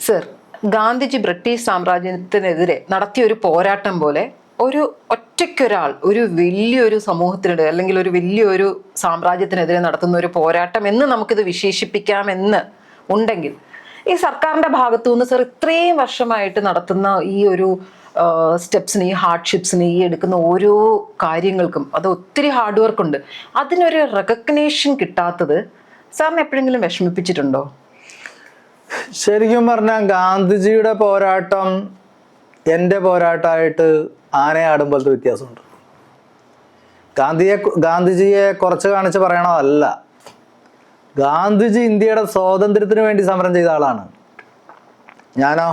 Sir, Gandhiji British സാമ്രാജ്യത്തിനെതിരെ നടത്തിയ ഒരു പോരാട്ടം പോലെ ഒരു ഒറ്റയ്ക്കൊരാൾ ഒരു വലിയൊരു സമൂഹത്തിനെതിരെ അല്ലെങ്കിൽ ഒരു വലിയൊരു സാമ്രാജ്യത്തിനെതിരെ നടത്തുന്ന ഒരു പോരാട്ടം എന്ന് നമുക്കിത് വിശേഷിപ്പിക്കാമെന്ന് ഉണ്ടെങ്കിൽ ഈ സർക്കാരിന്റെ ഭാഗത്തു നിന്ന് സർ ഇത്രയും വർഷമായിട്ട് നടത്തുന്ന ഈ ഒരു സ്റ്റെപ്സിന്, ഈ ഹാർഡ്ഷിപ്സിന്, ഈ എടുക്കുന്ന ഓരോ കാര്യങ്ങൾക്കും അത് ഒത്തിരി ഹാർഡ് വർക്ക് ഉണ്ട്. അതിനൊരു റെക്കഗ്നേഷൻ കിട്ടാത്തത് സാറിനെ എപ്പോഴെങ്കിലും വിഷമിപ്പിച്ചിട്ടുണ്ടോ? ശരിക്കും പറഞ്ഞാൽ ഗാന്ധിജിയുടെ പോരാട്ടം എൻ്റെ പോരാട്ടമായിട്ട് ആനയാടുമ്പോഴത്തെ വ്യത്യാസമുണ്ട്. ഗാന്ധിജിയെ കുറച്ച് കാണിച്ച് പറയണതല്ല. ഗാന്ധിജി ഇന്ത്യയുടെ സ്വാതന്ത്ര്യത്തിന് വേണ്ടി സമരം ചെയ്ത ആളാണ്. ഞാനോ?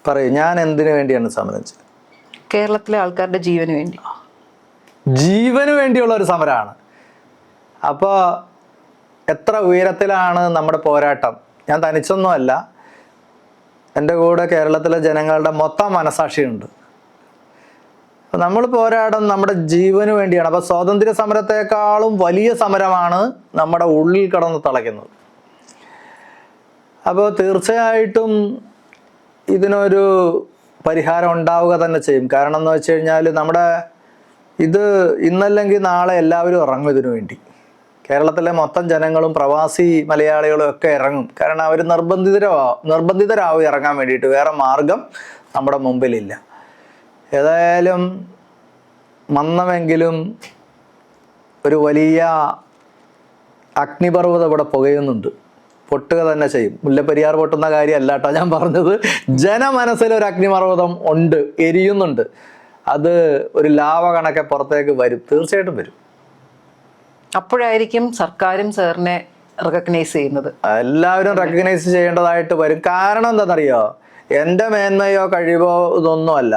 പറയൂ, ഞാൻ എന്തിനു വേണ്ടിയാണ് സമരം ചെയ്തത്? കേരളത്തിലെ ആൾക്കാരുടെ ജീവന് വേണ്ടി. ജീവന് വേണ്ടിയുള്ള ഒരു സമരമാണ്. അപ്പോൾ എത്ര ഉയരത്തിലാണ് നമ്മുടെ പോരാട്ടം? ഞാൻ തനിച്ചൊന്നുമല്ല, എൻ്റെ കൂടെ കേരളത്തിലെ ജനങ്ങളുടെ മൊത്തം മനസാക്ഷിയുണ്ട്. നമ്മൾ പോരാടം നമ്മുടെ ജീവന് വേണ്ടിയാണ്. അപ്പോൾ സ്വാതന്ത്ര്യ സമരത്തെക്കാളും വലിയ സമരമാണ് നമ്മുടെ ഉള്ളിൽ കിടന്ന് തിളയ്ക്കുന്നത്. അപ്പോൾ തീർച്ചയായിട്ടും ഇതിനൊരു പരിഹാരം ഉണ്ടാവുക തന്നെ ചെയ്യും. കാരണം എന്ന് വെച്ച് കഴിഞ്ഞാൽ ഇത് ഇന്നല്ലെങ്കിൽ നാളെ എല്ലാവരും ഇറങ്ങും ഇതിനു വേണ്ടി. കേരളത്തിലെ മൊത്തം ജനങ്ങളും പ്രവാസി മലയാളികളും ഒക്കെ ഇറങ്ങും. കാരണം അവർ നിർബന്ധിതരാവും ഇറങ്ങാൻ വേണ്ടിയിട്ട്. വേറെ മാർഗം നമ്മുടെ മുമ്പിലില്ല. ഏതായാലും മന്ദമെങ്കിലും ഒരു വലിയ അഗ്നിപർവ്വതം ഇവിടെ പുകയുന്നുണ്ട്. പൊട്ടുക തന്നെ ചെയ്യും. മുല്ലപ്പെരിയാർ പൊട്ടുന്ന കാര്യമല്ല കേട്ടോ ഞാൻ പറഞ്ഞത്. ജനമനസ്സിൽ ഒരു അഗ്നിപർവ്വതം ഉണ്ട്, എരിയുന്നുണ്ട്. അത് ഒരു ലാവ കണക്കെ പുറത്തേക്ക് വരും, തീർച്ചയായിട്ടും വരും. അപ്പോഴായിരിക്കും സർക്കാരും സാറിനെ റെക്കഗ്നൈസ് ചെയ്യുന്നത്. എല്ലാവരും റെക്കഗ്നൈസ് ചെയ്യേണ്ടതായിട്ട് വരും. കാരണം എന്താണെന്നറിയോ? എൻ്റെ മേന്മയോ കഴിവോ ഇതൊന്നുമല്ല,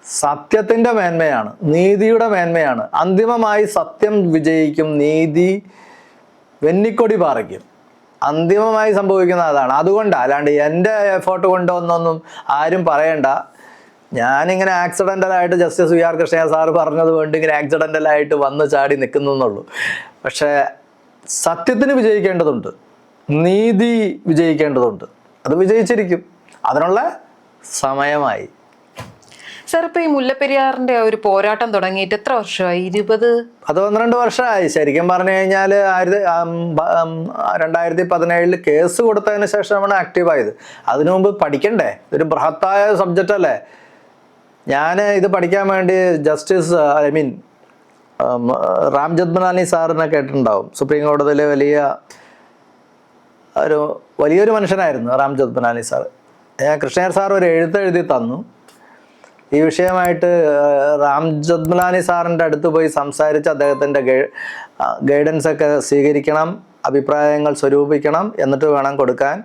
സത്യത്തിൻ്റെ മേന്മയാണ്, നീതിയുടെ മേന്മയാണ്. അന്തിമമായി സത്യം വിജയിക്കും, നീതി വെന്നിക്കൊടി പാറിക്കും. അന്തിമമായി സംഭവിക്കുന്ന അതാണ്. അതുകൊണ്ടാണ്, അല്ലാണ്ട് എൻ്റെ എഫേർട്ട് കൊണ്ടൊന്നൊന്നും ആരും പറയണ്ട. ഞാനിങ്ങനെ ആക്സിഡൻ്റലായിട്ട് justice V R Krishnayya sir പറഞ്ഞത് കൊണ്ട് ഇങ്ങനെ ആക്സിഡൻ്റലായിട്ട് വന്ന് ചാടി നിൽക്കുന്നുള്ളൂ. പക്ഷേ സത്യത്തിന് വിജയിക്കേണ്ടതുണ്ട്, നീതി വിജയിക്കേണ്ടതുണ്ട്. അത് വിജയിച്ചിരിക്കും. അതിനുള്ള സമയമായി. സാർ, ഇപ്പോൾ ഈ മുല്ലപ്പെരിയാറിന്റെ ഒരു പോരാട്ടം തുടങ്ങിയിട്ട് എത്ര വർഷമായി? 12 വർഷമായി. ശരിക്കും പറഞ്ഞു കഴിഞ്ഞാൽ 2017 കേസ് കൊടുത്തതിന് ശേഷമാണ് ആക്റ്റീവായത്. അതിനു മുമ്പ് പഠിക്കണ്ടേ? ഇതൊരു ബൃഹത്തായ സബ്ജക്റ്റ് അല്ലേ. ഞാൻ ഇത് പഠിക്കാൻ വേണ്ടി റാം ജത്മലാനി സാറിനെ കേട്ടിട്ടുണ്ടാവും. സുപ്രീം കോടതിയിലെ വലിയൊരു മനുഷ്യനായിരുന്നു റാം ജത്മലാനി സാർ. കൃഷ്ണയ്യർ സാർ ഒരു എഴുതി തന്നു. ഈ വിഷയമായിട്ട് റാം ജത്മലാനി സാറിൻ്റെ അടുത്ത് പോയി സംസാരിച്ച് അദ്ദേഹത്തിൻ്റെ ഗൈഡൻസ് ഒക്കെ സ്വീകരിക്കണം, അഭിപ്രായങ്ങൾ സ്വരൂപിക്കണം, എന്നിട്ട് വേണം കൊടുക്കാൻ.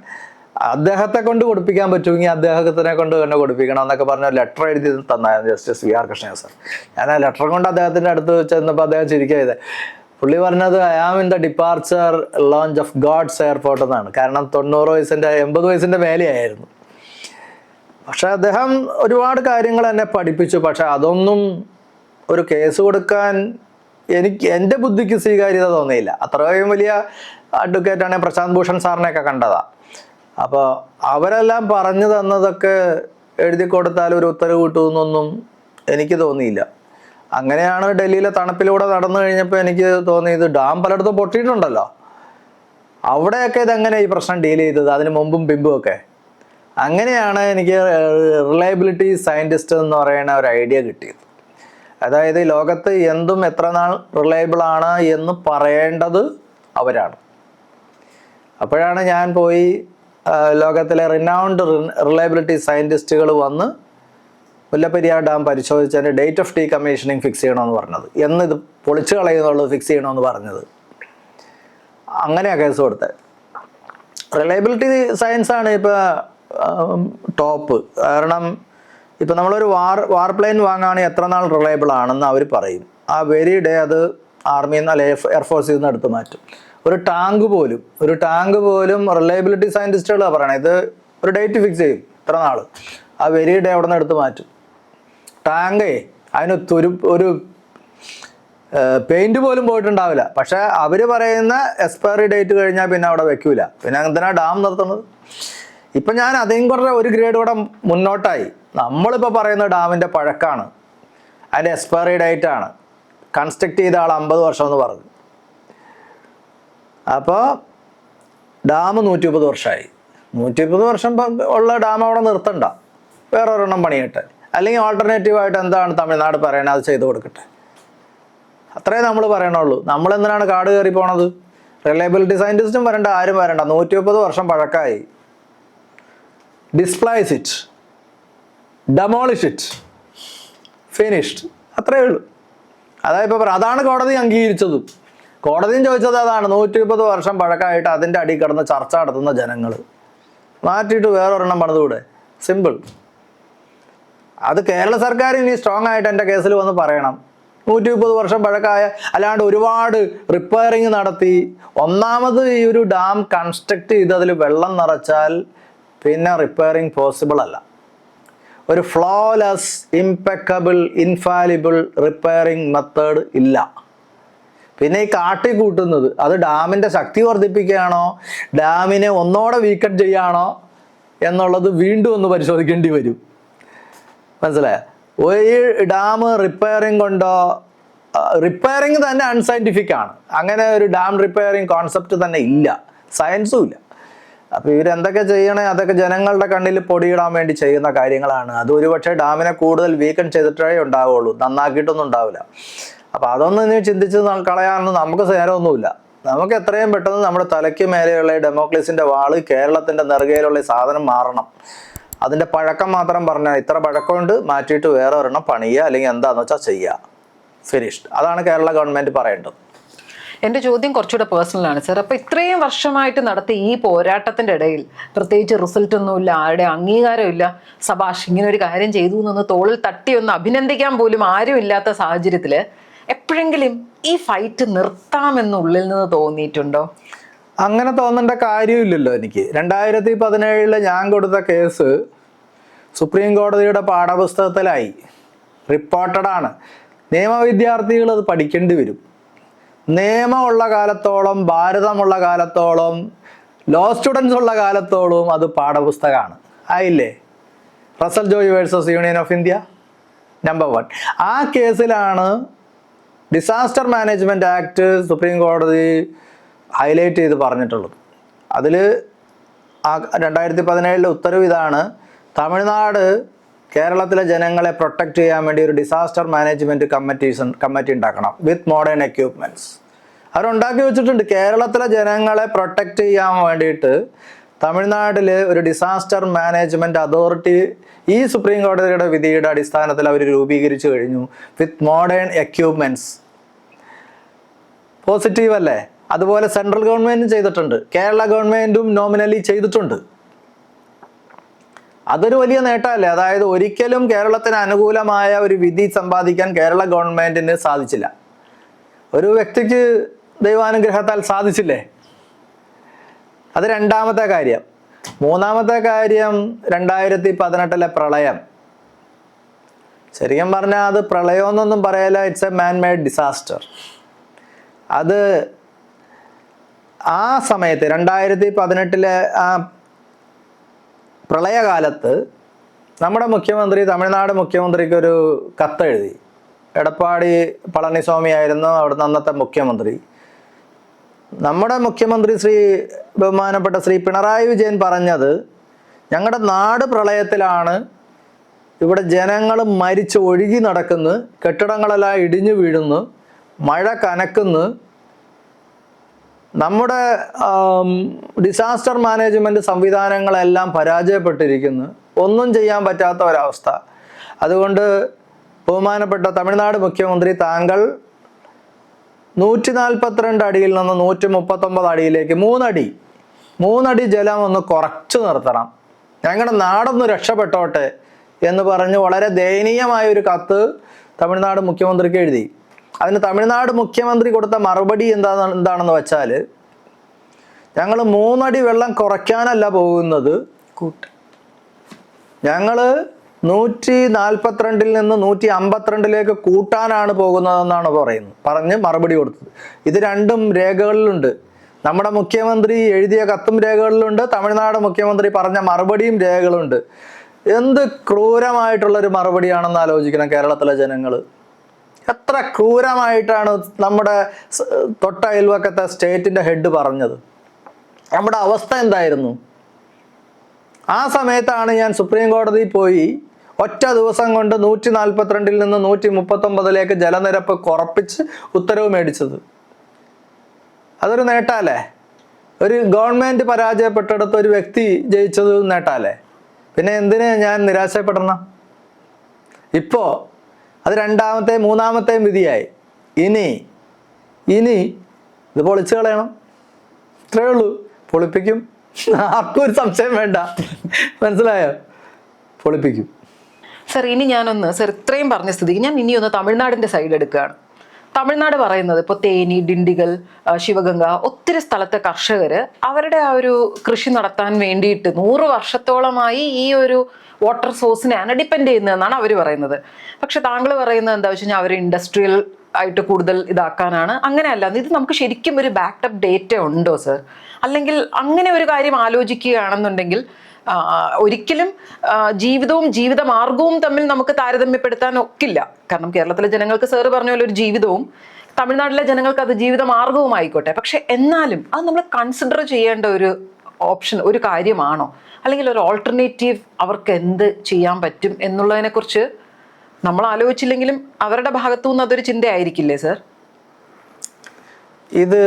അദ്ദേഹത്തെ കൊണ്ട് കൊടുപ്പിക്കാൻ പറ്റുമെങ്കിൽ അദ്ദേഹത്തിനെ കൊണ്ട് തന്നെ കൊടുപ്പിക്കണം എന്നൊക്കെ പറഞ്ഞ ലെറ്റർ എഴുതി തന്നായിരുന്നു justice V R Krishnayya sir. ഞാൻ ആ ലെറ്റർ കൊണ്ട് അദ്ദേഹത്തിൻ്റെ അടുത്ത് ചെന്നപ്പോൾ അദ്ദേഹം ചിരിക്കരുത്. പുള്ളി പറഞ്ഞത് I am in the departure lounge of God's airport എന്നാണ്. കാരണം 80 വയസ്സിൻ്റെ മേലെയായിരുന്നു. പക്ഷെ അദ്ദേഹം ഒരുപാട് കാര്യങ്ങൾ എന്നെ പഠിപ്പിച്ചു. പക്ഷെ അതൊന്നും ഒരു കേസ് കൊടുക്കാൻ എൻ്റെ ബുദ്ധിക്ക് സ്വീകാര്യത തോന്നിയില്ല. അത്രയും വലിയ അഡ്വക്കേറ്റാണ് പ്രശാന്ത് ഭൂഷൺ സാറിനെയൊക്കെ കണ്ടതാ. അപ്പോൾ അവരെല്ലാം പറഞ്ഞു തന്നതൊക്കെ എഴുതി കൊടുത്താൽ ഒരു ഉത്തരവ് കിട്ടുമെന്നൊന്നും എനിക്ക് തോന്നിയില്ല. അങ്ങനെയാണ് ഡൽഹിയിലെ തണുപ്പിലൂടെ നടന്നു കഴിഞ്ഞപ്പോൾ എനിക്ക് തോന്നിയത് ഡാം പലയിടത്തും പൊട്ടിയിട്ടുണ്ടല്ലോ, അവിടെയൊക്കെ ഇതെങ്ങനെ ഈ പ്രശ്നം ഡീൽ ചെയ്തത്, അതിന് മുമ്പും പിമ്പും ഒക്കെ. അങ്ങനെയാണ് എനിക്ക് റിലയബിലിറ്റി സയൻറ്റിസ്റ്റ് എന്ന് പറയുന്ന ഒരു ഐഡിയ കിട്ടിയത്. അതായത് ലോകത്ത് എന്തും എത്ര നാൾ റിലയബിളാണ് എന്ന് പറയേണ്ടത് അവരാണ്. അപ്പോഴാണ് ഞാൻ പോയി ലോകത്തിലെ റിനൗണ്ട് റിലയബിലിറ്റി സയൻറ്റിസ്റ്റുകൾ വന്ന് മുല്ലപ്പെരിയാർ ഡാം പരിശോധിച്ചതിൻ്റെ ഡേറ്റ് ഓഫ് ഡീകമ്മീഷനിങ് ഫിക്സ് ചെയ്യണമെന്ന് പറഞ്ഞത്, എന്നിത് പൊളിച്ചു കളയുന്നുള്ളത് ഫിക്സ് ചെയ്യണമെന്ന് പറഞ്ഞത്. അങ്ങനെയാണ് കേസ് കൊടുത്തത്. റിലയബിലിറ്റി സയൻസാണ് ഇപ്പോൾ ടോപ്പ്. കാരണം ഇപ്പം നമ്മളൊരു വാർ പ്ലെയിൻ വാങ്ങുകയാണെങ്കിൽ എത്ര നാൾ റിലയബിൾ ആണെന്ന് അവർ പറയും. ആ വെരി ഡേ അത് ആർമിയിൽ നിന്ന് അല്ലെങ്കിൽ എയർഫോഴ്സിൽ നിന്ന് എടുത്ത് മാറ്റും. ഒരു ടാങ്ക് പോലും റിലയബിലിറ്റി സയൻറ്റിസ്റ്റുകളാണ് പറയണത്. ഇത് ഒരു ഡേറ്റ് ഫിക്സ് ചെയ്യും, ഇത്ര നാൾ, ആ വെരി ഡേ അവിടെ നിന്ന് എടുത്ത് മാറ്റും. ടാങ്കേ അതിന് ഒരു പെയിന്റ് പോലും പോയിട്ടുണ്ടാവില്ല. പക്ഷെ അവർ പറയുന്ന എക്സ്പയറി ഡേറ്റ് കഴിഞ്ഞാൽ പിന്നെ അവിടെ വെക്കൂല. പിന്നെ എന്തിനാ ഡാം നിർത്തുന്നത്? ഇപ്പം ഞാൻ അതിനും കൂടെ ഒരു ഗ്രേഡ് കൂടെ മുന്നോട്ടായി. നമ്മളിപ്പോൾ പറയുന്ന ഡാമിൻ്റെ പഴക്കമാണ്, അതിൻ്റെ എക്സ്പയറി ഡേറ്റ് ആണ്. കൺസ്ട്രക്ട് ചെയ്ത ആൾ 50 വർഷം എന്ന് പറഞ്ഞു. അപ്പോൾ ഡാം 130 വർഷമായി. 130 വർഷം ഉള്ള ഡാം അവിടെ നിർത്തണ്ട, വേറെ ഒരെണ്ണം പണിയട്ടെ. അല്ലെങ്കിൽ ഓൾട്ടർനേറ്റീവായിട്ട് എന്താണ് തമിഴ്നാട് പറയണത് അത് ചെയ്ത് കൊടുക്കട്ടെ. അത്രേ നമ്മൾ പറയണുള്ളൂ. നമ്മളെന്തിനാണ് കാട് കയറി പോണത്? റിലയബിലിറ്റി സയൻറ്റിസ്റ്റും വരണ്ട, ആരും വരണ്ട. 130 വർഷം പഴക്കമായി. Displace it, demolish it, finished. അത്രേ ഉള്ളൂ. അതാണ് കോടതി അംഗീകരിച്ചത്. കോടതിയും ചോദിച്ചത് അതാണ്. 130 വർഷം പഴക്കമായിട്ട് അതിൻ്റെ അടി കിടന്ന് ചർച്ച നടത്തുന്ന ജനങ്ങൾ മാറ്റിയിട്ട് വേറൊരെണ്ണം പണിതുകൂടെ? സിമ്പിൾ. അത് കേരള സർക്കാർ ഇനി സ്ട്രോങ് ആയിട്ട് എൻ്റെ കേസിൽ വന്ന് പറയണം. 130 വർഷം പഴക്കമായ, അല്ലാണ്ട് ഒരുപാട് റിപ്പയറിങ് നടത്തി ഒന്നാമത് ഈ ഒരു ഡാം കൺസ്ട്രക്ട് ചെയ്ത് അതിൽ വെള്ളം നിറച്ചാൽ പിന്നെ റിപ്പയറിങ് പോസിബിൾ അല്ല. ഒരു flawless, impeccable, infallible repairing method ഇല്ല. പിന്നെ ഈ കാട്ടിക്കൂട്ടുന്നത് അത് ഡാമിൻ്റെ ശക്തി വർദ്ധിപ്പിക്കുകയാണോ, ഡാമിനെ ഒന്നോടെ വീക്കൺ ചെയ്യുകയാണോ എന്നുള്ളത് വീണ്ടും ഒന്ന് പരിശോധിക്കേണ്ടി വരും. മനസ്സിലായോ? ഈ ഡാം റിപ്പയറിങ് കൊണ്ടോ, റിപ്പയറിങ് തന്നെ അൺസയൻറ്റിഫിക് ആണ്. അങ്ങനെ ഒരു ഡാം റിപ്പയറിങ് കോൺസെപ്റ്റ് തന്നെ ഇല്ല, സയൻസും ഇല്ല. അപ്പോൾ ഇവരെന്തൊക്കെ ചെയ്യണേ അതൊക്കെ ജനങ്ങളുടെ കണ്ണിൽ പൊടിയിടാൻ വേണ്ടി ചെയ്യുന്ന കാര്യങ്ങളാണ്. അത് ഒരുപക്ഷെ ഡാമിനെ കൂടുതൽ വീക്കൺ ചെയ്തിട്ടേ ഉണ്ടാവുള്ളൂ, നന്നാക്കിയിട്ടൊന്നും ഉണ്ടാവില്ല. അപ്പോൾ അതൊന്നും ഇനി ചിന്തിച്ച് കളയാനൊന്നും നമുക്ക് നേരമൊന്നുമില്ല. നമുക്ക് എത്രയും പെട്ടെന്ന് നമ്മുടെ തലയ്ക്ക് മേലെയുള്ള ഡെമോക്രസിൻ്റെ വാള്, കേരളത്തിൻ്റെ നെറുകയിലുള്ള സാധനം മാറണം. അതിൻ്റെ പഴക്കം മാത്രം പറഞ്ഞാൽ ഇത്ര പഴക്കമുണ്ട്, മാറ്റിയിട്ട് വേറെ ഒരെണ്ണം പണിയുക, അല്ലെങ്കിൽ എന്താണെന്ന് വെച്ചാൽ ചെയ്യുക, ഫിനിഷ്ഡ്. അതാണ് കേരള ഗവൺമെൻറ് പറയേണ്ടത്. എൻ്റെ ചോദ്യം കുറച്ചുകൂടെ പേഴ്സണലാണ് സർ. അപ്പോൾ ഇത്രയും വർഷമായിട്ട് നടത്തിയ ഈ പോരാട്ടത്തിൻ്റെ ഇടയിൽ പ്രത്യേകിച്ച് റിസൾട്ട് ഒന്നുമില്ല, ആരുടെ അംഗീകാരമില്ല. സബാഷ് ഇങ്ങനെ ഒരു കാര്യം ചെയ്തു എന്നൊന്ന് തോളിൽ തട്ടി ഒന്ന് അഭിനന്ദിക്കാൻ പോലും ആരും ഇല്ലാത്ത സാഹചര്യത്തിൽ എപ്പോഴെങ്കിലും ഈ ഫൈറ്റ് നിർത്താമെന്നുള്ളിൽ നിന്ന് തോന്നിയിട്ടുണ്ടോ? അങ്ങനെ തോന്നേണ്ട കാര്യമില്ലല്ലോ എനിക്ക്. 2017 ഞാൻ കൊടുത്ത കേസ് സുപ്രീം കോടതിയുടെ പാഠപുസ്തകത്തിലായി, റിപ്പോർട്ടഡാണ്. നിയമവിദ്യാർത്ഥികൾ അത് പഠിക്കേണ്ടി വരും. നിയമമുള്ള കാലത്തോളം, ഭാരതമുള്ള കാലത്തോളം, ലോ സ്റ്റുഡൻസ് ഉള്ള കാലത്തോളം അത് പാഠപുസ്തകമാണ്. ആയില്ലേ? Russel Joy versus Union of India number 1. ആ കേസിലാണ് ഡിസാസ്റ്റർ മാനേജ്മെൻറ്റ് ആക്ട് സുപ്രീം കോടതി ഹൈലൈറ്റ് ചെയ്ത് പറഞ്ഞിട്ടുള്ളത്. അതിൽ ആ 2017 ഉത്തരവ് ഇതാണ്: തമിഴ്നാട് കേരളത്തിലെ ജനങ്ങളെ പ്രൊട്ടക്റ്റ് ചെയ്യാൻ വേണ്ടി ഒരു ഡിസാസ്റ്റർ മാനേജ്മെൻറ്റ് കമ്മിറ്റി ഉണ്ടാക്കണം വിത്ത് മോഡേൺ എക്യുപ്മെൻറ്റ്സ്. അവരുണ്ടാക്കി വെച്ചിട്ടുണ്ട്. കേരളത്തിലെ ജനങ്ങളെ പ്രൊട്ടക്റ്റ് ചെയ്യാൻ വേണ്ടിയിട്ട് തമിഴ്നാട്ടിൽ ഒരു ഡിസാസ്റ്റർ മാനേജ്മെൻറ്റ് അതോറിറ്റി ഈ സുപ്രീം കോടതിയുടെ വിധിയുടെ അടിസ്ഥാനത്തിൽ അവർ രൂപീകരിച്ചു കഴിഞ്ഞു വിത്ത് മോഡേൺ എക്യുപ്മെൻറ്റ്സ്. പോസിറ്റീവ് അല്ലേ? അതുപോലെ സെൻട്രൽ ഗവൺമെൻറ്റും ചെയ്തിട്ടുണ്ട്, കേരള ഗവൺമെൻറ്റും നോമിനലി ചെയ്തിട്ടുണ്ട്. അതൊരു വലിയ നേട്ടമല്ലേ? അതായത് ഒരിക്കലും കേരളത്തിന് അനുകൂലമായ ഒരു വിധി സമ്പാദിക്കാൻ കേരള ഗവൺമെൻറ്റിന് സാധിച്ചില്ല. ഒരു വ്യക്തിക്ക് ദൈവാനുഗ്രഹത്താൽ സാധിച്ചില്ലേ? അത് രണ്ടാമത്തെ കാര്യം. മൂന്നാമത്തെ കാര്യം 2018 പ്രളയം. ശരിക്കും പറഞ്ഞാൽ അത് പ്രളയമെന്നൊന്നും പറയല, it's a man made disaster. അത് ആ സമയത്ത് 2018 ആ പ്രളയകാലത്ത് നമ്മുടെ മുഖ്യമന്ത്രി തമിഴ്നാട് മുഖ്യമന്ത്രിക്ക് ഒരു കത്തെഴുതി. എടപ്പാടി പളനിസ്വാമി ആയിരുന്നു അവിടുന്ന് അന്നത്തെ മുഖ്യമന്ത്രി. നമ്മുടെ മുഖ്യമന്ത്രി ബഹുമാനപ്പെട്ട ശ്രീ പിണറായി വിജയൻ പറഞ്ഞത്, ഞങ്ങളുടെ നാട് പ്രളയത്തിലാണ്, ഇവിടെ ജനങ്ങൾ മരിച്ച് ഒഴുകി നടക്കുന്നു, കെട്ടിടങ്ങളെല്ലാം ഇടിഞ്ഞു വീഴുന്നു, മഴ കനക്കുന്നു, നമ്മുടെ ഡിസാസ്റ്റർ മാനേജ്മെൻറ്റ് സംവിധാനങ്ങളെല്ലാം പരാജയപ്പെട്ടിരിക്കുന്നു, ഒന്നും ചെയ്യാൻ പറ്റാത്ത ഒരവസ്ഥ. അതുകൊണ്ട് ബഹുമാനപ്പെട്ട തമിഴ്നാട് മുഖ്യമന്ത്രി, താങ്കൾ 142 അടിയിൽ നിന്ന് 139 അടിയിലേക്ക് 3 അടി ജലം ഒന്ന് കുറച്ചു നിർത്തണം, ഞങ്ങളുടെ നാടൊന്ന് രക്ഷപ്പെട്ടോട്ടെ എന്ന് പറഞ്ഞ് വളരെ ദയനീയമായ ഒരു കത്ത് തമിഴ്നാട് മുഖ്യമന്ത്രിക്ക് എഴുതി. അതിന് തമിഴ്നാട് മുഖ്യമന്ത്രി കൊടുത്ത മറുപടി എന്താണെന്ന് വെച്ചാൽ, ഞങ്ങൾ 3 അടി വെള്ളം കുറയ്ക്കാനല്ല പോകുന്നത്, ഞങ്ങൾ 142 നിന്ന് 152 കൂട്ടാനാണ് പോകുന്നതെന്നാണ് പറഞ്ഞ് മറുപടി കൊടുത്തത്. ഇത് രണ്ടും രേഖകളിലുണ്ട്. നമ്മുടെ മുഖ്യമന്ത്രി എഴുതിയ കത്തും രേഖകളിലുണ്ട്, തമിഴ്നാട് മുഖ്യമന്ത്രി പറഞ്ഞ മറുപടിയും രേഖകളുണ്ട്. എന്ത് ക്രൂരമായിട്ടുള്ളൊരു മറുപടിയാണെന്ന് ആലോചിക്കണം കേരളത്തിലെ ജനങ്ങൾ. എത്ര ക്രൂരമായിട്ടാണ് നമ്മുടെ തൊട്ട അയൽവക്കത്തെ സ്റ്റേറ്റിൻ്റെ ഹെഡ് പറഞ്ഞത്. നമ്മുടെ അവസ്ഥ എന്തായിരുന്നു? ആ സമയത്താണ് ഞാൻ സുപ്രീം കോടതിയിൽ പോയി ഒറ്റ ദിവസം കൊണ്ട് 142 നിന്ന് 139 ജലനിരപ്പ് കുറപ്പിച്ച് ഉത്തരവ് മേടിച്ചത്. അതൊരു നേട്ടമല്ലേ? ഒരു ഗവൺമെൻറ് പരാജയപ്പെട്ടെടുത്ത് ഒരു വ്യക്തി ജയിച്ചത് നേട്ടമല്ലേ? പിന്നെ എന്തിന് ഞാൻ നിരാശപ്പെടണം? ഇപ്പോൾ അത് രണ്ടാമത്തെയും മൂന്നാമത്തെയും വിധിയായി. ഇനി ഇത് പൊളിച്ചു കളയണം. ഇത്രയേ ഉള്ളൂ. പൊളിപ്പിക്കും. ആർക്കും ഒരു സംശയം വേണ്ട. മനസ്സിലായോ? പൊളിപ്പിക്കും. സർ, ഇനി ഞാനൊന്ന് സർ ഇത്രയും പറഞ്ഞ സ്ഥിതിക്ക് ഞാൻ ഇനിയൊന്ന് തമിഴ്നാടിൻ്റെ സൈഡ് എടുക്കുകയാണ്. തമിഴ്നാട് പറയുന്നത് ഇപ്പോൾ തേനി, ഡിണ്ടിഗൽ, ശിവഗംഗ ഒത്തിരി സ്ഥലത്തെ കർഷകർ അവരുടെ ആ ഒരു കൃഷി നടത്താൻ വേണ്ടിയിട്ട് 100 വർഷത്തോളമായി ഈ ഒരു വാട്ടർ സോഴ്സിനെയാണ് ഡിപ്പെൻഡ് ചെയ്യുന്നതെന്നാണ് അവർ പറയുന്നത്. പക്ഷെ താങ്കൾ പറയുന്നത് എന്താ വെച്ച് കഴിഞ്ഞാൽ അവർ ഇൻഡസ്ട്രിയൽ ആയിട്ട് കൂടുതൽ ഇതാക്കാനാണ്. അങ്ങനെയല്ല, ഇത് നമുക്ക് ശരിക്കും ഒരു ബാക്കപ്പ് ഡേറ്റ ഉണ്ടോ സർ? അല്ലെങ്കിൽ അങ്ങനെ ഒരു കാര്യം ആലോചിക്കുകയാണെന്നുണ്ടെങ്കിൽ ഒരിക്കലും ജീവിതവും ജീവിതമാർഗവും തമ്മിൽ നമുക്ക് താരതമ്യപ്പെടുത്താൻ ഒക്കില്ല. കാരണം കേരളത്തിലെ ജനങ്ങൾക്ക് സാറ് പറഞ്ഞ പോലെ ഒരു ജീവിതവും തമിഴ്നാട്ടിലെ ജനങ്ങൾക്ക് അത് ജീവിതമാർഗവും ആയിക്കോട്ടെ. പക്ഷെ എന്നാലും അത് നമ്മൾ കൺസിഡർ ചെയ്യേണ്ട ഒരു ഓപ്ഷൻ, ഒരു കാര്യമാണോ? അല്ലെങ്കിൽ ഒരു ഓൾട്ടർനേറ്റീവ് അവർക്ക് എന്ത് ചെയ്യാൻ പറ്റും എന്നുള്ളതിനെക്കുറിച്ച് നമ്മൾ ആലോചിച്ചില്ലെങ്കിലും അവരുടെ ഭാഗത്തു നിന്ന് അതൊരു ചിന്തയായിരിക്കില്ലേ സർ? ഇത്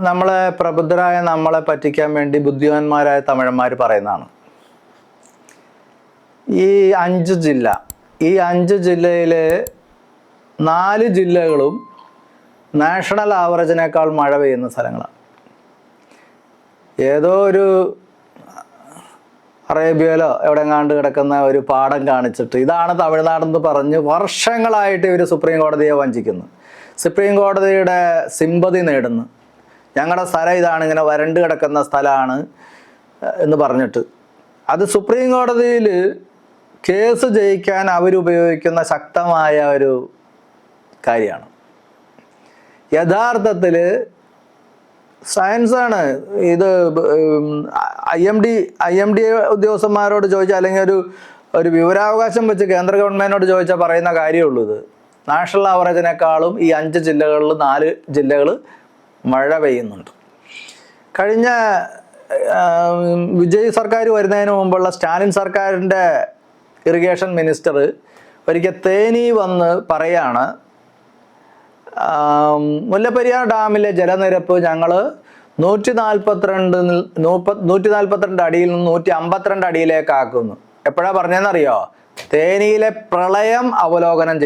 നമ്മളെ പ്രബുദ്ധരായ നമ്മളെ പറ്റിക്കാൻ വേണ്ടി ബുദ്ധിമാന്മാരായ തമിഴന്മാർ പറയുന്നതാണ്. ഈ 5 ജില്ലയിലെ 4 ജില്ലകളും നാഷണൽ ആവറേജിനേക്കാൾ മഴ പെയ്യുന്ന സ്ഥലങ്ങളാണ്. ഏതോ ഒരു അറേബ്യയിലോ എവിടെങ്ങാണ്ട് കിടക്കുന്ന ഒരു പാടം കാണിച്ചിട്ട് ഇതാണ് തമിഴ്നാടെന്ന് പറഞ്ഞ് വർഷങ്ങളായിട്ട് ഇവർ സുപ്രീം കോടതിയെ വഞ്ചിക്കുന്നു. സുപ്രീം കോടതിയുടെ സിമ്പതി നേടുന്നു. ഞങ്ങളുടെ സ്ഥലം ഇതാണ്, ഇങ്ങനെ വരണ്ട് കിടക്കുന്ന സ്ഥലമാണ് എന്ന് പറഞ്ഞിട്ട്. അത് സുപ്രീം കോടതിയിൽ കേസ് ജയിക്കാൻ അവരുപയോഗിക്കുന്ന ശക്തമായ ഒരു കാര്യമാണ്. യഥാർത്ഥത്തിൽ സയൻസാണ് ഇത്. IMD ഉദ്യോഗസ്ഥന്മാരോട് ചോദിച്ചാൽ, അല്ലെങ്കിൽ ഒരു വിവരാവകാശം വെച്ച് കേന്ദ്ര ഗവൺമെൻറ്റിനോട് ചോദിച്ചാൽ പറയുന്ന കാര്യമുള്ളൂ. ഇത് നാഷണൽ ആവറേജിനേക്കാളും ഈ 5 ജില്ലകളിൽ 4 ജില്ലകൾ മഴ പെയ്യുന്നുണ്ട്. കഴിഞ്ഞ വിജയ് സർക്കാർ വരുന്നതിന് മുമ്പുള്ള സ്റ്റാലിൻ സർക്കാരിൻ്റെ ഇറിഗേഷൻ മിനിസ്റ്റർ ഒരിക്കൽ തേനി വന്ന് പറയാണ്, മുല്ലപ്പെരിയാർ ഡാമിലെ ജലനിരപ്പ് ഞങ്ങൾ 142 അടിയിൽ നിന്ന് 152 അടിയിലേക്ക് ആക്കുന്നു. എപ്പോഴാണ് പറഞ്ഞതെന്നറിയോ? തേനിയിലെ പ്രളയം അവലോകനം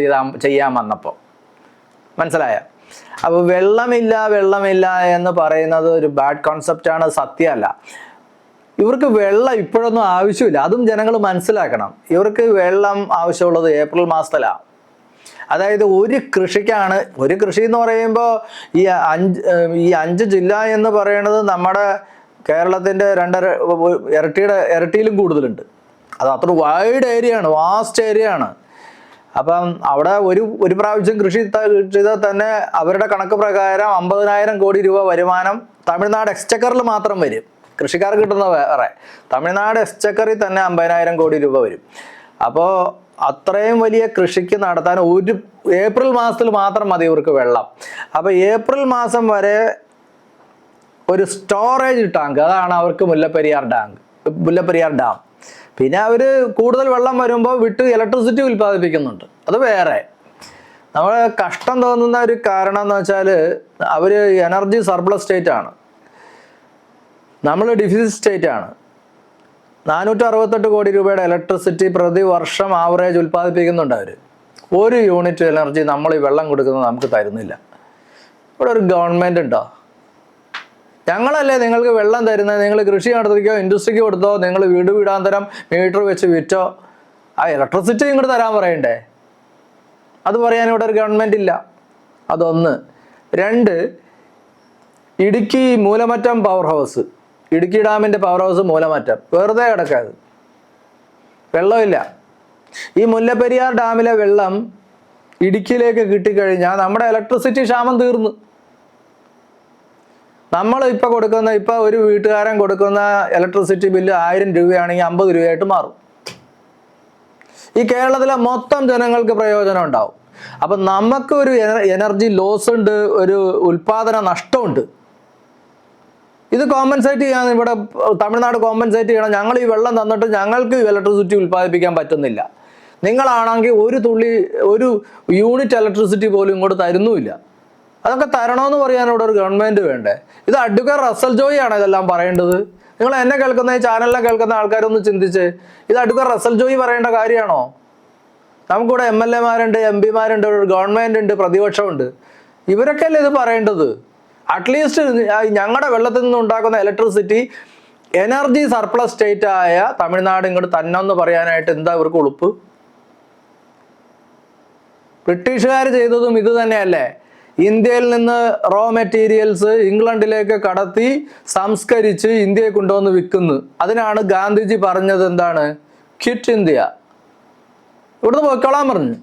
ചെയ്യാൻ വന്നപ്പോൾ. മനസ്സിലായോ? അപ്പോൾ വെള്ളമില്ല എന്ന് പറയുന്നത് ഒരു ബാഡ് കോൺസെപ്റ്റാണ്, സത്യമല്ല. ഇവർക്ക് വെള്ളം ഇപ്പോഴൊന്നും ആവശ്യമില്ല. അതും ജനങ്ങൾ മനസ്സിലാക്കണം. ഇവർക്ക് വെള്ളം ആവശ്യമുള്ളത് ഏപ്രിൽ മാസത്തിലാണ്. അതായത് ഒരു കൃഷി എന്ന് പറയുമ്പോൾ ഈ 5 ജില്ല എന്ന് പറയുന്നത് നമ്മുടെ കേരളത്തിൻ്റെ 2 ഇരട്ടിയിലും കൂടുതലുണ്ട്. അത് അത്ര വൈഡ് ഏരിയയാണ്, വാസ്റ്റ് ഏരിയയാണ്. അപ്പം അവിടെ ഒരു പ്രാവശ്യം കൃഷി ചെയ്താൽ തന്നെ അവരുടെ കണക്ക് പ്രകാരം 50,000 കോടി രൂപ വരുമാനം തമിഴ്നാട് എക്സ്ചക്കറിൽ മാത്രം വരും. കൃഷിക്കാർക്ക് കിട്ടുന്ന വേറെ. തമിഴ്നാട് എക്സ്ചക്കറിൽ തന്നെ 50,000 കോടി രൂപ വരും. അപ്പോൾ അത്രയും വലിയ കൃഷിക്ക് നടത്താൻ ഒരു ഏപ്രിൽ മാസത്തിൽ മാത്രം മതി ഇവർക്ക് വെള്ളം. അപ്പോൾ ഏപ്രിൽ മാസം വരെ ഒരു സ്റ്റോറേജ് ടാങ്ക്, അതാണ് അവർക്ക് മുല്ലപ്പെരിയാർ ഡാം. പിന്നെ അവർ കൂടുതൽ വെള്ളം വരുമ്പോൾ വിട്ട് ഇലക്ട്രിസിറ്റി ഉൽപ്പാദിപ്പിക്കുന്നുണ്ട്. അത് വേറെ. നമ്മൾ കഷ്ടം തോന്നുന്ന ഒരു കാരണം എന്ന് വെച്ചാൽ അവർ എനർജി സർപ്ലസ് സ്റ്റേറ്റ് ആണ്, നമ്മൾ ഡിഫിസിറ്റ് സ്റ്റേറ്റ് ആണ്. 468 കോടി രൂപയുടെ ഇലക്ട്രിസിറ്റി പ്രതിവർഷം ആവറേജ് ഉൽപ്പാദിപ്പിക്കുന്നുണ്ട് അവർ. ഒരു യൂണിറ്റ് എനർജി നമ്മൾ ഈ വെള്ളം കൊടുക്കുന്നത് നമുക്ക് തരുന്നില്ല. ഇവിടെ ഒരു ഗവൺമെൻറ് ഉണ്ടോ? ഞങ്ങളല്ലേ നിങ്ങൾക്ക് വെള്ളം തരുന്നത്? നിങ്ങൾ കൃഷി നടത്തിക്കോ, ഇൻഡസ്ട്രിക്ക് കൊടുത്തോ, നിങ്ങൾ വീടാന്തരം മീറ്റർ വെച്ച് വിറ്റോ, ആ ഇലക്ട്രിസിറ്റി ഇങ്ങോട്ട് തരാൻ പറയണ്ടേ? അത് പറയാൻ ഇവിടെ ഒരു ഗവൺമെൻറ് ഇല്ല. അതൊന്ന്. 2, ഇടുക്കി മൂലമറ്റം പവർ ഹൗസ്, ഇടുക്കി ഡാമിൻ്റെ പവർ ഹൗസ് മൂലമറ്റം വെറുതെ കിടക്കാത്, വെള്ളമില്ല. ഈ മുല്ലപ്പെരിയാർ ഡാമിലെ വെള്ളം ഇടുക്കിയിലേക്ക് കിട്ടിക്കഴിഞ്ഞാൽ നമ്മുടെ ഇലക്ട്രിസിറ്റി ക്ഷാമം തീർന്നു. നമ്മൾ ഇപ്പൊ ഒരു വീട്ടുകാരൻ കൊടുക്കുന്ന ഇലക്ട്രിസിറ്റി ബില്ല് 1000 രൂപയാണെങ്കിൽ 50 രൂപയായിട്ട് മാറും. ഈ കേരളത്തിലെ മൊത്തം ജനങ്ങൾക്ക് പ്രയോജനം ഉണ്ടാവും. അപ്പം നമുക്ക് ഒരു എനർജി ലോസ് ഉണ്ട്, ഒരു ഉൽപാദന നഷ്ടമുണ്ട്. ഇത് കോമ്പൻസേറ്റ് ചെയ്യാൻ ഇവിടെ തമിഴ്നാട് കോമ്പൻസേറ്റ് ചെയ്യണം. ഞങ്ങൾ ഈ വെള്ളം തന്നിട്ട് ഞങ്ങൾക്ക് ഇലക്ട്രിസിറ്റി ഉൽപ്പാദിപ്പിക്കാൻ പറ്റുന്നില്ല. നിങ്ങളാണെങ്കിൽ ഒരു യൂണിറ്റ് ഇലക്ട്രിസിറ്റി പോലും ഇങ്ങോട്ട് തരുന്നുമില്ല. അതൊക്കെ തരണമെന്ന് പറയാൻ ഇവിടെ ഒരു ഗവൺമെന്റ് വേണ്ടേ? ഇത് അഡ്വക്കേറ്റ് റസൽ ജോയി ആണ് ഇതെല്ലാം പറയേണ്ടത്. നിങ്ങൾ എന്നെ കേൾക്കുന്ന ഈ ചാനലിനെ കേൾക്കുന്ന ആൾക്കാരൊന്ന് ചിന്തിച്ച്, ഇത് അഡ്വക്കേറ്റ് റസൽ ജോയി പറയേണ്ട കാര്യമാണോ? നമുക്കിവിടെ MLA മാരുണ്ട്, MP മാരുണ്ട്, ഒരു ഗവൺമെന്റ് ഉണ്ട്, പ്രതിപക്ഷമുണ്ട്. ഇവരൊക്കെ അല്ലേ ഇത് പറയേണ്ടത്? അറ്റ്ലീസ്റ്റ് ഞങ്ങളുടെ വെള്ളത്തിൽ നിന്ന് ഉണ്ടാക്കുന്ന ഇലക്ട്രിസിറ്റി എനർജി സർപ്ലസ് സ്റ്റേറ്റ് ആയ തമിഴ്നാട് ഇങ്ങോട്ട് തന്നെന്ന് പറയാനായിട്ട് എന്താ ഇവർക്ക് ഉളുപ്പ്? ബ്രിട്ടീഷുകാർ ചെയ്തതും ഇത് തന്നെയല്ലേ? ഇന്ത്യയിൽ നിന്ന് റോ മെറ്റീരിയൽസ് ഇംഗ്ലണ്ടിലേക്ക് കടത്തി സംസ്കരിച്ച് ഇന്ത്യയെ കൊണ്ടുവന്ന് വിൽക്കുന്നു. അതിനാണ് ഗാന്ധിജി പറഞ്ഞത് എന്താണ്? ക്വിറ്റ് ഇന്ത്യ, ഇവിടുന്ന് പോയിക്കോളാൻ പറഞ്ഞു.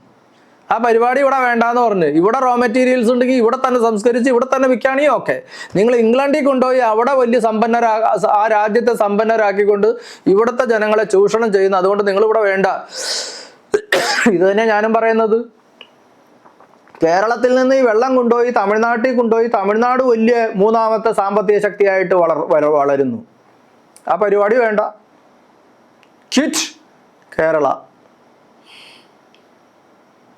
ആ പരിപാടി ഇവിടെ വേണ്ടാന്ന് പറഞ്ഞ്, ഇവിടെ റോ മെറ്റീരിയൽസ് ഉണ്ടെങ്കിൽ ഇവിടെ തന്നെ സംസ്കരിച്ച് ഇവിടെ തന്നെ വിൽക്കുകയാണെങ്കിൽ ഓക്കെ. നിങ്ങൾ ഇംഗ്ലണ്ടിൽ കൊണ്ടുപോയി അവിടെ വലിയ ആ രാജ്യത്തെ സമ്പന്നരാക്കിക്കൊണ്ട് ഇവിടുത്തെ ജനങ്ങളെ ചൂഷണം ചെയ്യുന്നു. അതുകൊണ്ട് നിങ്ങളിവിടെ വേണ്ട. ഇത് തന്നെ ഞാനും പറയുന്നത്. കേരളത്തിൽ നിന്ന് ഈ വെള്ളം കൊണ്ടുപോയി തമിഴ്നാട്ടിൽ കൊണ്ടുപോയി തമിഴ്നാട് വലിയ 3ാമത്തെ സാമ്പത്തിക ശക്തിയായിട്ട് വളരുന്നു. ആ പരിപാടി വേണ്ട. ക്വിറ്റ് കേരള.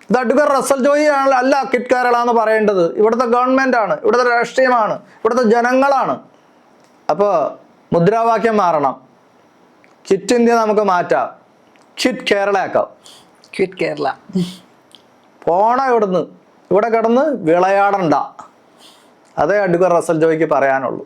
ഇത് അഡ്വക്കേറ്റ് റസൽ ജോയി അല്ല ക്വിറ്റ് കേരള എന്ന് പറയേണ്ടത്. ഇവിടുത്തെ ഗവൺമെന്റ് ആണ്, ഇവിടുത്തെ രാഷ്ട്രീയമാണ്, ഇവിടുത്തെ ജനങ്ങളാണ്. അപ്പോൾ മുദ്രാവാക്യം മാറണം. ക്വിറ്റ് ഇന്ത്യ നമുക്ക് മാറ്റാം, ക്വിറ്റ് കേരള ആക്കാം. ക്വിറ്റ് കേരള. പോണ ഇവിടുന്ന്, ഇവിടെ കിടന്ന് വിളയാടണ്ട. അതേ അഡ്വക്കേറ്റ് റസൽ ജോയിക്ക് പറയാനുള്ളൂ.